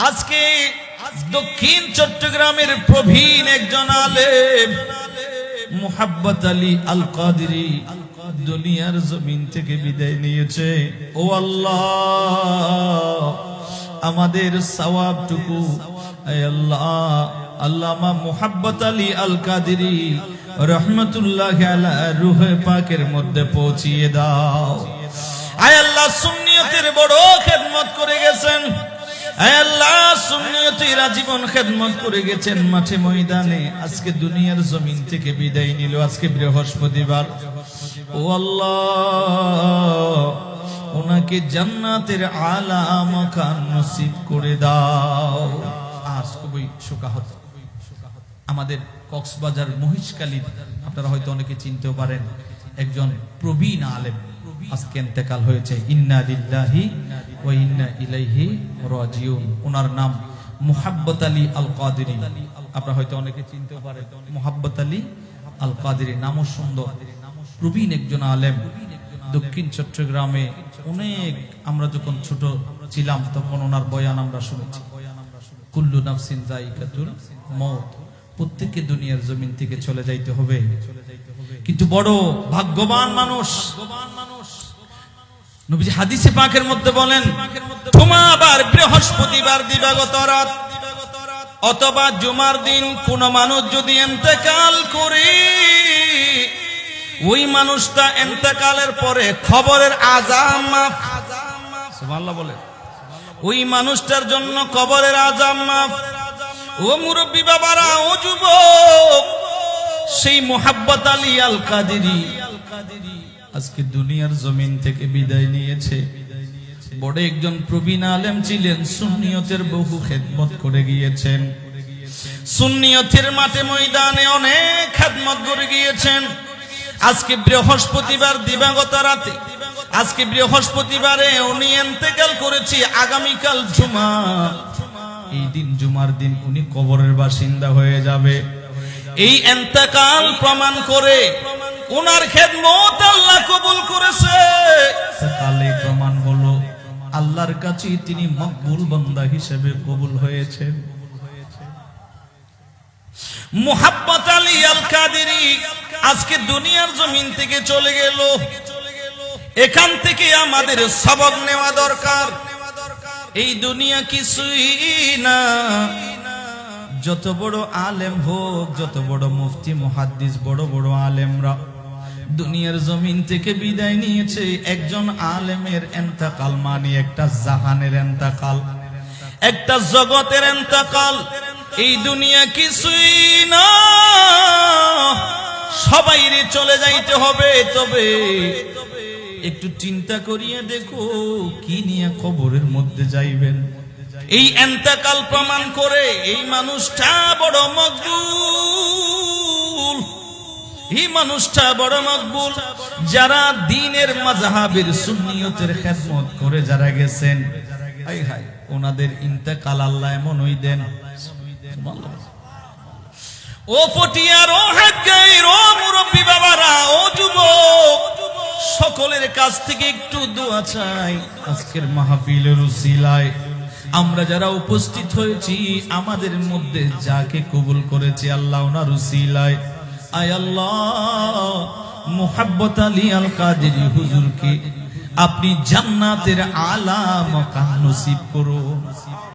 আজকে দক্ষিণ চট্টগ্রামের প্রবীণ একজন আলেম মুহাব্বত আলী আল কাদেরী দুনিয়ার জমিন থেকে বিদায় নিয়েছে। ও আল্লাহ, আমাদের সওয়াবটুকু আয় আল্লাহ আল্লামা মুহাব্বত আলী আল কাদেরী রহমতুল্লাহি আলাইহি রূহে পাকের মধ্যে পৌঁছিয়ে দাও। আয় আল্লাহ, সুন্নিয়তের বড় খেদমত করে গেছেন। আয় আল্লাহ, সুন্নিয়তের জীবন খেদমত করে গেছেন মাঠে ময়দানে। আজকে দুনিয়ার জমিন থেকে বিদায় নিল। আজকে বৃহস্পতিবার। ও আল্লাহ, ওনাকে জান্নাতের আলা মাকান নসিব করে দাও। আজ খুবই শোকাহত আমাদের কক্সবাজার মহিষকালীর, আপনারা হয়তো অনেকে চিনতেও পারেন, একজন প্রবীণ আলেম আজকে ইন্তেকাল হয়েছে। ইন্না লিল্লাহি ওয়া ইন্না ইলাইহি রাজিউন। ওনার নাম মুহাব্বত আলী আল কাদেরী। আপনারা হয়তো অনেকে চিনতেও পারেন মুহাব্বত আলী আল কাদেরী, নামও সুন্দর। প্রবীণ একজন আলেম, দক্ষিণ চট্টগ্রামে অনেক, আমরা যখন ছোট ছিলাম তখন ওনার বয়ান আমরা শুনেছি। কুল্লু নাফসিন যায়িকাতুল মউত, প্রত্যেককে দুনিয়ার জমিন থেকে চলে যাইতে হবে। কিন্তু বড় ভাগ্যবান মানুষ। নবীজি হাদিসে পাকের মধ্যে বলেন, সোমবার বৃহস্পতিবার দিবাগত রাত অথবা জুমার দিন কোন মানুষ যদি ইন্তেকাল করে, ওই মানুষটা ইন্তেকালের পরে কবরের আযাব মাফ। সুবহানাল্লাহ বলে। ওই মানুষটার জন্য কবরের আযাব মাফ। ও মুরব্বী বাবারা, ও যুবক, সেই মুহাব্বত আলী আল কাদেরী আজকে দুনিয়ার জমিন থেকে বিদায় নিয়েছে। বড় একজন প্রবীণ আলেম ছিলেন, সুন্নিয়তের বহু খেদমত করে গিয়েছেন। সুন্নিয়তের মাঠে ময়দানে অনেক খেদমত করে গিয়েছেন। আজকে বৃহস্পতিবার দিবাগত রাতে, আজকে বৃহস্পতিবারে উনি ইন্তেকাল করেছে। আগামীকাল জুমা, এই দিন জুমার দিন উনি কবরের বাসিন্দা হয়ে যাবে। এই ইন্তেকাল প্রমাণ করে ওনার খেদমত আল্লাহ কবুল করেছে। কালে প্রমাণ হলো আল্লাহর কাছে তিনি মকবুল বান্দা হিসেবে কবুল হয়েছেন। মুহাব্বত আলী আল কাদেরী আজকে দুনিয়ার জমিন থেকে চলে গেল। এখান থেকে আমাদের সবক নেওয়া দরকার। এই দুনিয়া কিছুই না। যত বড় আলেম হোক, যত বড় মুফতি মুহাদ্দিস, বড় বড় আলেমরা দুনিয়ার জমিন থেকে বিদায় নিয়েছে। একজন আলেমের ইন্তেকাল মানে একটা জাহানের ইন্তেকাল, একটা জগতের ইন্তেকাল। এই দুনিয়া কিছুই না, সবাইরে চলে যাইতে হবে। তবে একটু চিন্তা করিয়া দেখো কি নিয়ে কবরের মধ্যে যাইবেন। এই ইন্তেকাল প্রমাণ করে এই মানুষটা বড় মকবুল। এই মানুষটা বড় মকবুল। যারা দ্বীনের মাযহাবের সুন্নিয়তের খেদমত করে যারা গেছেন, হায় হায়, ওনাদের ইন্তেকাল আল্লাহ এমনই দেন। ও ফটিয়ার, ও হাক্কাইর, ও মুরব্বী বাবারা, ও যুবক, সকলের কাছ থেকে একটু দোয়া চাই। আজকের মাহফিলের উসিলায় আমরা যারা উপস্থিত হয়েছি, আমাদের মধ্যে যাকে কবুল করেছে আল্লাহ ওনার উসিলায়, আয় আল্লাহ, মুহাব্বত আলী আল কাদেরী হুজুরকে আপনি জান্নাতের আলা মাকান নসিব করুন।